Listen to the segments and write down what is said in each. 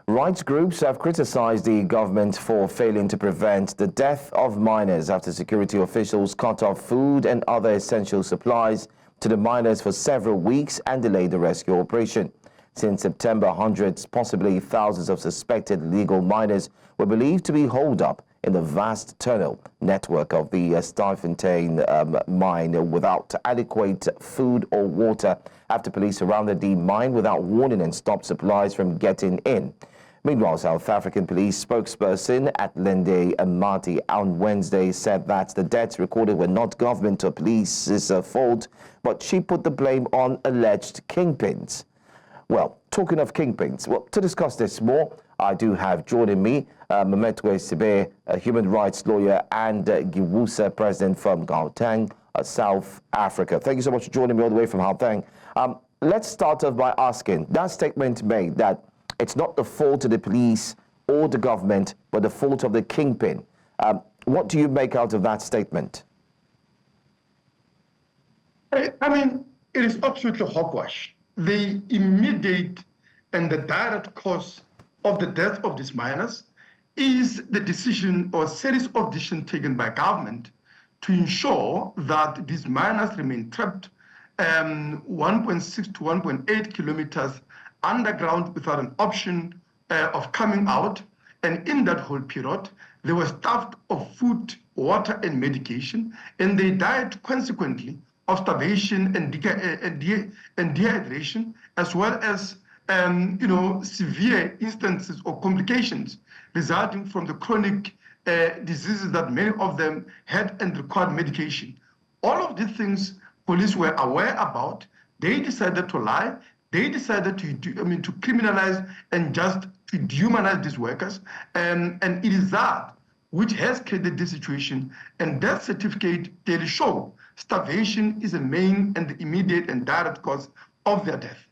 Rights groups have criticized the government for failing to prevent the death of miners after security officials cut off food and other essential supplies to the miners for several weeks and delayed the rescue operation. Since September, hundreds, possibly thousands of suspected illegal miners were believed to be holed up in the vast tunnel network of the Stilfontein mine without adequate food or water after police surrounded the mine without warning and stopped supplies from getting in. Meanwhile, South African police spokesperson Athlende Mathe on Wednesday said that the deaths recorded were not government or police's fault, but she put the blame on alleged kingpins. Well, talking of kingpins, to discuss this more, I do have joining me Mametlwe Sebei, a human rights lawyer, and Giwusa, president from Gauteng, South Africa. Thank you so much for joining me all the way from Gauteng. Let's start off by asking, that statement made that it's not the fault of the police or the government, but the fault of the kingpin. What do you make out of that statement? I mean, it is absolutely hogwash. The immediate and the direct cause of the death of these miners is the decision or series of decisions taken by government to ensure that these miners remain trapped 1.6 to 1.8 kilometers underground without an option of coming out. And in that whole period, they were starved of food, water, and medication, and they died consequently of starvation and dehydration, as well as severe instances or complications resulting from the chronic diseases that many of them had and required medication. All of these things police were aware about. They decided to lie. They decided to criminalize and just to dehumanize these workers. And it is that which has created this situation. And death certificate clearly show starvation is the main and the immediate and direct cause of their death.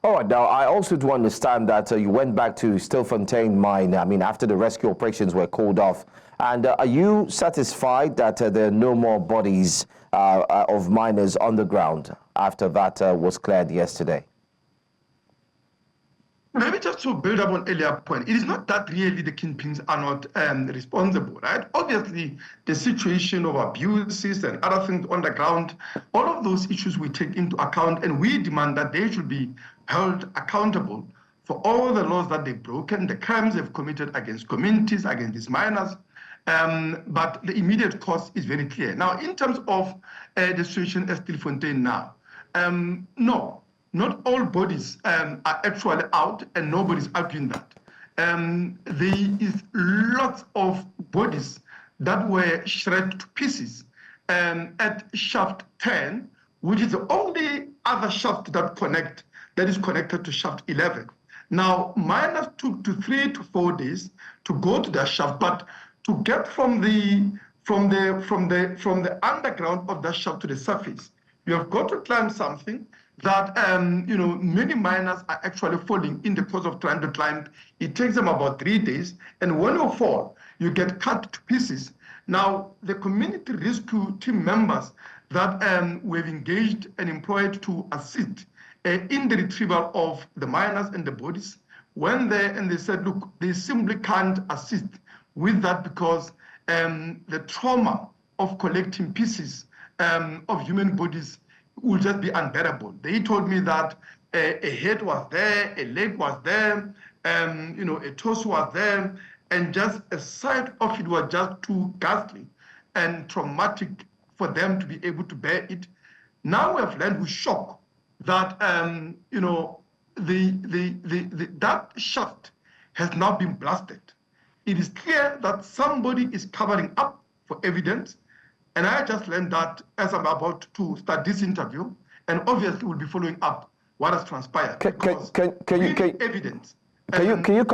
All right, now I also do understand that you went back to Stilfontein mine, after the rescue operations were called off. And are you satisfied that there are no more bodies of miners on the ground after that was cleared yesterday? Maybe just to build up on earlier point, it is not that really the kingpins are not responsible, right? Obviously, the situation of abuses and other things on the ground, all of those issues we take into account, and we demand that they should be held accountable for all the laws that they've broken, the crimes they've committed against communities, against these miners. But the immediate cause is very clear. Now, in terms of the situation at Stilfontein now, no. Not all bodies are actually out, and nobody's arguing that. There is lots of bodies that were shredded to pieces at shaft 10, which is the only other shaft that is connected to shaft 11. Now, miners took 3 to 4 days to go to that shaft, but to get from the underground of that shaft to the surface, you have got to climb something that many miners are actually falling in the course of trying to climb. It takes them about 3 days, and when you fall, you get cut to pieces. Now, the community rescue team members that we've engaged and employed to assist in the retrieval of the miners and the bodies went there, and they said, look, they simply can't assist with that because the trauma of collecting pieces of human bodies will just be unbearable. They told me that a head was there, a leg was there, a torso was there, and just a sight of it was just too ghastly and traumatic for them to be able to bear it. Now we have learned with shock that that shaft has now been blasted. It is clear that somebody is covering up for evidence. And I just learned that as I'm about to start this interview, and obviously we'll be following up what has transpired. Evidence. Can you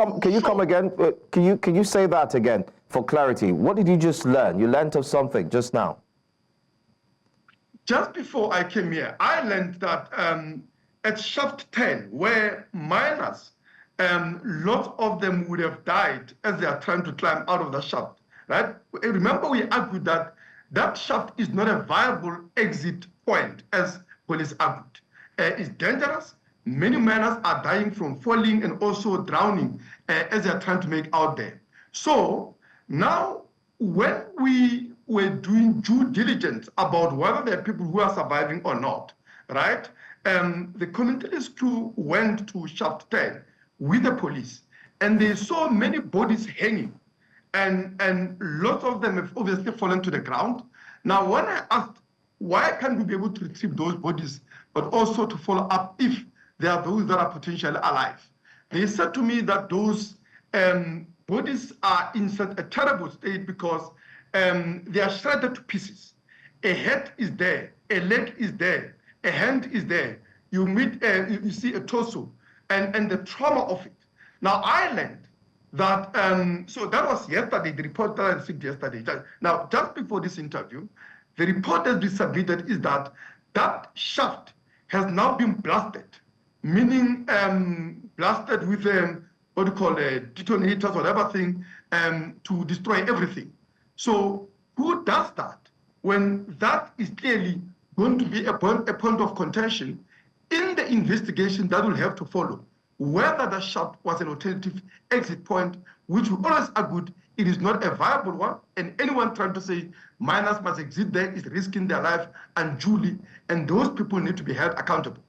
come again? Can you say that again for clarity? What did you just learn? You learned of something just now. Just before I came here, I learned that at shaft 10, where miners, lots of them would have died as they are trying to climb out of the shaft. Right? Remember, we argued that that shaft is not a viable exit point, as police argued. It's dangerous, Many miners are dying from falling and also drowning as they are trying to make out there. So now, when we were doing due diligence about whether there are people who are surviving or not, right? The community crew went to Shaft 10 with the police, and they saw many bodies hanging, and lots of them have obviously fallen to the ground. Now, when I asked, why can't we be able to retrieve those bodies, but also to follow up if there are those that are potentially alive? They said to me that those bodies are in such a terrible state because they are shredded to pieces. A head is there, a leg is there, a hand is there. You meet, you see a torso, and the trauma of it. Now, I learned that, so that was yesterday, the report that I received yesterday. Now, just before this interview, the report that we submitted is that that shaft has now been blasted, meaning blasted with what do you call detonators, whatever thing, to destroy everything. So who does that when that is clearly going to be a point of contention in the investigation that will have to follow? Whether the shaft was an alternative exit point, which we always argued it is not a viable one, and anyone trying to say miners must exit there is risking their life unduly, and those people need to be held accountable.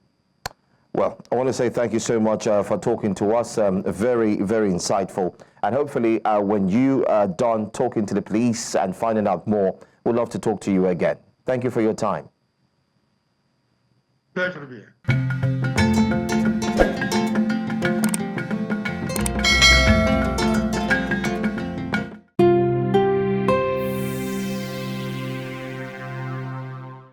Well, I want to say thank you so much for talking to us. Very, very insightful. And hopefully when you are done talking to the police and finding out more, we'd love to talk to you again. Thank you for your time. Pleasure to be here.